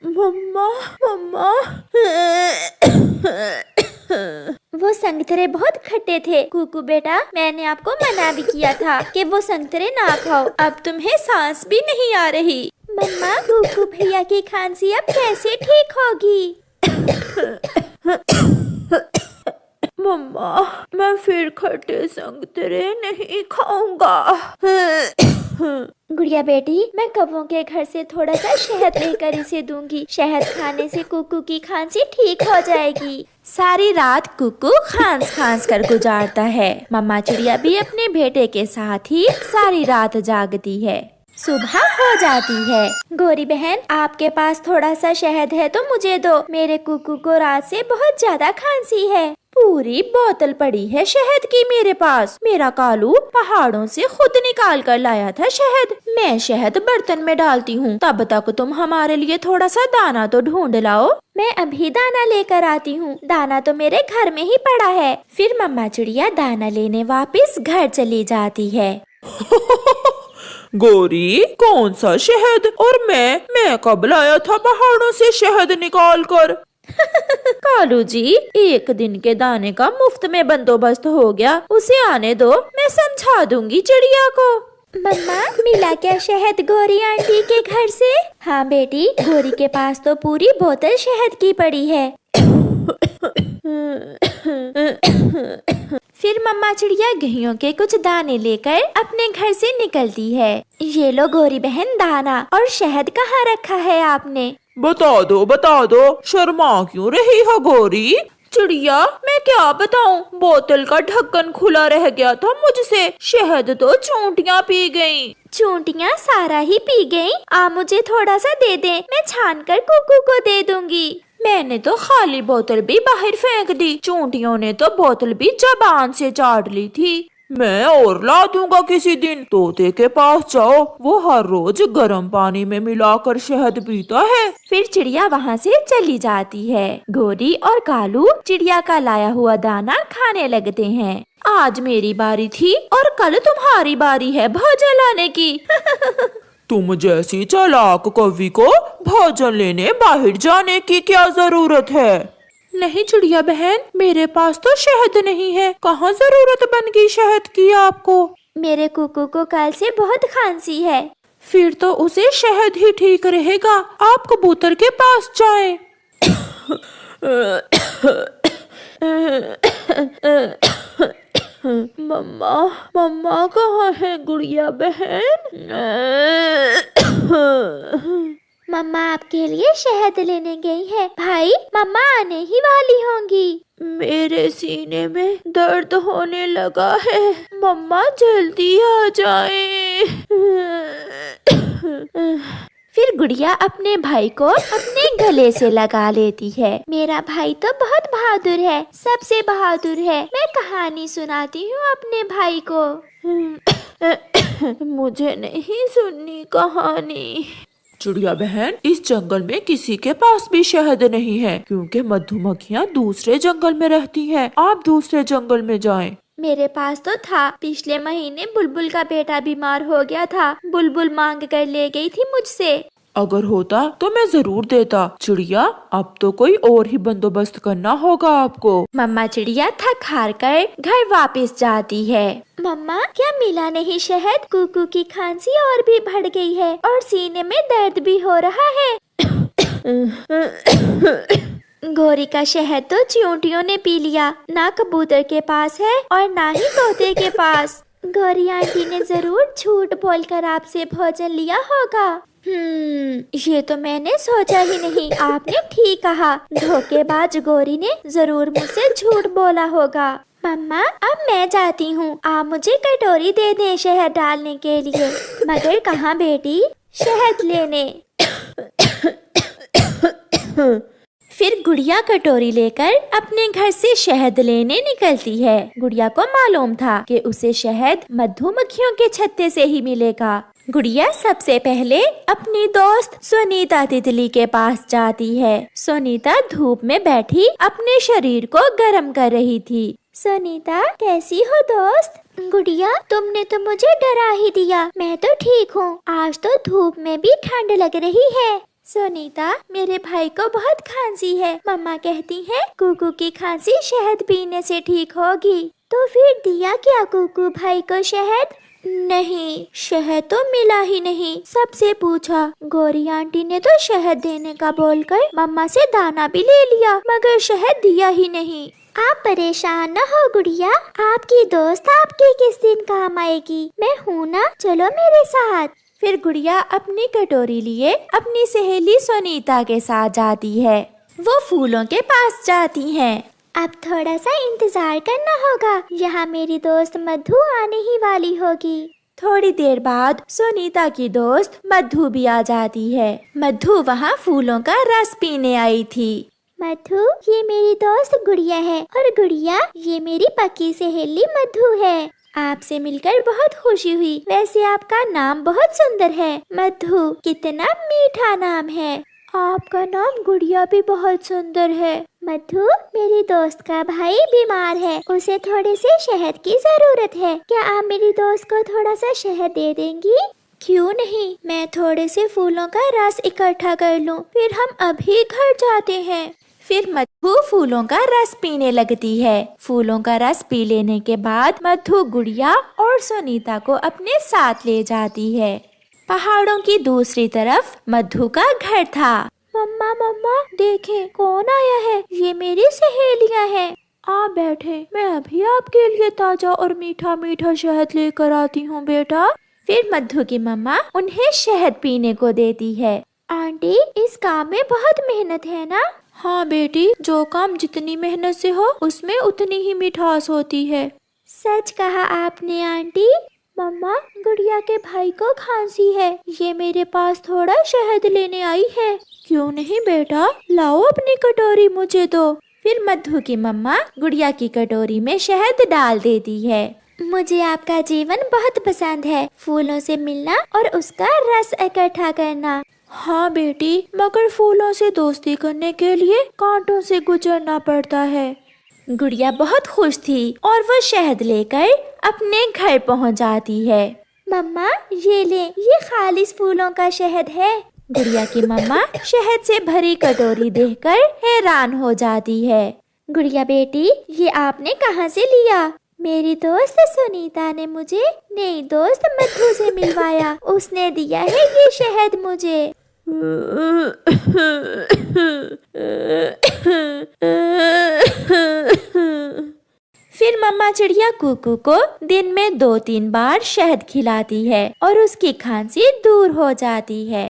मम्मा मम्मा। वो संगतरे बहुत खट्टे थे कुकू बेटा, मैंने आपको मना भी किया था कि वो संगतरे ना खाओ। अब तुम्हें सांस भी नहीं आ रही। मम्मा कुकू भैया की खांसी अब कैसे ठीक होगी? मम्मा मैं फिर खट्टे संगतरे नहीं खाऊंगा। गुड़िया बेटी, मैं कौवों के घर से थोड़ा सा शहद लेकर इसे दूंगी। शहद खाने से कुकू की खांसी ठीक हो जाएगी। सारी रात कुकू खांस खांस कर गुजारता है। मम्मा चिड़िया भी अपने बेटे के साथ ही सारी रात जागती है। सुबह हो जाती है। गोरी बहन, आपके पास थोड़ा सा शहद है तो मुझे दो। मेरे कुकू को रात से बहुत ज्यादा खांसी है। पूरी बोतल पड़ी है शहद की मेरे पास। मेरा कालू पहाड़ों से खुद निकाल कर लाया था शहद। मैं शहद बर्तन में डालती हूँ, तब तक तुम हमारे लिए थोड़ा सा दाना तो ढूंढ लाओ। मैं अभी दाना लेकर आती हूँ। दाना तो मेरे घर में ही पड़ा है। फिर मम्मा चिड़िया दाना लेने वापस घर चली जाती है। गोरी, कौन सा शहद? और मैं कब लाया था पहाड़ों से शहद निकाल कर? कालू जी, एक दिन के दाने का मुफ्त में बंदोबस्त हो गया। उसे आने दो, मैं समझा दूंगी चिड़िया को। मम्मा, मिला क्या शहद गोरी आंटी के घर से? हाँ बेटी, गोरी के पास तो पूरी बोतल शहद की पड़ी है। फिर मम्मा चिड़िया गेहूं के कुछ दाने लेकर अपने घर से निकलती है। ये लो गोरी बहन दाना, और शहद कहाँ रखा है आपने? बता दो, शर्मा क्यों रही हो गोरी? चिड़िया, मैं क्या बताऊं, बोतल का ढक्कन खुला रह गया था मुझसे। शहद तो चूंटियां पी गईं। चूंटियां सारा ही पी गईं? आप मुझे थोड़ा सा दे दें, मैं छान कर कुकू को दे दूंगी। मैंने तो खाली बोतल भी बाहर फेंक दी। चूंटियों ने तो बोतल भी जबान से चाट ली थी। मैं और ला दूंगा किसी दिन। तोते के पास जाओ, वो हर रोज गर्म पानी में मिलाकर शहद पीता है। फिर चिड़िया वहाँ से चली जाती है। गोरी और कालू चिड़िया का लाया हुआ दाना खाने लगते हैं। आज मेरी बारी थी और कल तुम्हारी बारी है भोजन लाने की। तुम जैसी चालाक कौवी को भोजन लेने बाहर जाने की क्या जरूरत है? नहीं चिड़िया बहन, मेरे पास तो शहद नहीं है। कहाँ जरूरत बन गई शहद की आपको? मेरे कुकू को कल से बहुत खांसी है। फिर तो उसे शहद ही ठीक रहेगा। आप कबूतर के पास जाएं। मम्मा मम्मा कहाँ है गुड़िया बहन? मम्मा आपके लिए शहद लेने गई है। भाई, मम्मा आने ही वाली होंगी। मेरे सीने में दर्द होने लगा है। मम्मा जल्दी आ जाए। फिर गुड़िया अपने भाई को अपने गले से लगा लेती है। मेरा भाई तो बहुत बहादुर है, सबसे बहादुर है। मैं कहानी सुनाती हूँ अपने भाई को। मुझे नहीं सुननी कहानी। चिड़िया बहन, इस जंगल में किसी के पास भी शहद नहीं है, क्योंकि मधुमक्खियाँ दूसरे जंगल में रहती हैं। आप दूसरे जंगल में जाएं। मेरे पास तो था। पिछले महीने बुलबुल का बेटा बीमार हो गया था। बुलबुल मांग कर ले गई थी मुझसे। अगर होता तो मैं जरूर देता। चिड़िया, अब तो कोई और ही बंदोबस्त करना होगा आपको। मम्मा चिड़िया थक हार कर घर वापस जाती है। मम्मा, क्या मिला नहीं शहद? कुकू की खांसी और भी बढ़ गई है और सीने में दर्द भी हो रहा है। गोरी का शहद तो चींटियों ने पी लिया। ना कबूतर के पास है और ना ही तोते के पास। गोरी आंटी ने जरूर झूठ बोलकर आपसे भोजन लिया होगा। ये तो मैंने सोचा ही नहीं। आपने ठीक कहा, धोखेबाज गोरी ने जरूर मुझसे झूठ बोला होगा। मम्मा, अब मैं जाती हूँ। आप मुझे कटोरी दे दें शहद डालने के लिए। मगर कहाँ बेटी? शहद लेने। फिर गुड़िया कटोरी लेकर अपने घर से शहद लेने निकलती है। गुड़िया को मालूम था कि उसे शहद मधुमक्खियों के छत्ते से ही मिलेगा। गुड़िया सबसे पहले अपनी दोस्त सुनीता तितली के पास जाती है। सुनीता धूप में बैठी अपने शरीर को गर्म कर रही थी। सुनीता, कैसी हो दोस्त? गुड़िया, तुमने तो मुझे डरा ही दिया। मैं तो ठीक हूँ। आज तो धूप में भी ठंड लग रही है। सुनीता, मेरे भाई को बहुत खांसी है। मम्मा कहती है कुकू की खांसी शहद पीने से ठीक होगी। तो फिर दिया क्या कुकू भाई को शहद? नहीं, शहद तो मिला ही नहीं। सबसे पूछा, गौरी आंटी ने तो शहद देने का बोलकर मम्मा से दाना भी ले लिया, मगर शहद दिया ही नहीं। आप परेशान न हो गुड़िया, आपकी दोस्त आपके किस दिन काम आएगी। मैं हूँ ना, चलो मेरे साथ। फिर गुड़िया अपनी कटोरी लिए अपनी सहेली सुनीता के साथ जाती है। वो फूलों के पास जाती हैं। अब थोड़ा सा इंतजार करना होगा, यहाँ मेरी दोस्त मधु आने ही वाली होगी। थोड़ी देर बाद सुनीता की दोस्त मधु भी आ जाती है। मधु वहाँ फूलों का रस पीने आई थी। मधु, ये मेरी दोस्त गुड़िया है, और गुड़िया ये मेरी पक्की सहेली मधु है। आपसे मिलकर बहुत खुशी हुई। वैसे आपका नाम बहुत सुंदर है। मधु, कितना मीठा नाम है। आपका नाम गुड़िया भी बहुत सुंदर है। मधु, मेरी दोस्त का भाई बीमार है, उसे थोड़े से शहद की जरूरत है। क्या आप मेरी दोस्त को थोड़ा सा शहद दे देंगी? क्यों नहीं, मैं थोड़े से फूलों का रस इकट्ठा कर लूं, फिर हम अभी घर जाते हैं। फिर मधु फूलों का रस पीने लगती है। फूलों का रस पी लेने के बाद मधु गुड़िया और सुनीता को अपने साथ ले जाती है। पहाड़ों की दूसरी तरफ मधु का घर था। मम्मा मम्मा, देखें कौन आया है। ये मेरी सहेलियां हैं। आप बैठे, मैं अभी आपके लिए ताजा और मीठा मीठा शहद लेकर आती हूँ बेटा। फिर मधु की मम्मा उन्हें शहद पीने को देती है। आंटी, इस काम में बहुत मेहनत है ना? हाँ बेटी, जो काम जितनी मेहनत से हो उसमें उतनी ही मिठास होती है। सच कहा आपने आंटी। मम्मा, गुड़िया के भाई को खांसी है, ये मेरे पास थोड़ा शहद लेने आई है। क्यों नहीं बेटा, लाओ अपनी कटोरी मुझे दो। फिर मधु की मम्मा गुड़िया की कटोरी में शहद डाल देती है। मुझे आपका जीवन बहुत पसंद है, फूलों से मिलना और उसका रस इकट्ठा करना। हाँ बेटी, मगर फूलों से दोस्ती करने के लिए कांटों से गुजरना पड़ता है। गुड़िया बहुत खुश थी और वो शहद लेकर अपने घर पहुंच जाती है। मम्मा, ये ले, ये खालिस फूलों का शहद है। गुड़िया की मम्मा शहद से भरी कटोरी देखकर हैरान हो जाती है। गुड़िया बेटी, ये आपने कहाँ से लिया? मेरी दोस्त सुनीता ने मुझे नई दोस्त मधु से मिलवाया, उसने दिया है ये शहद मुझे। फिर मम्मा चिड़िया कुकू को दिन में 2-3 बार शहद खिलाती है और उसकी खांसी दूर हो जाती है।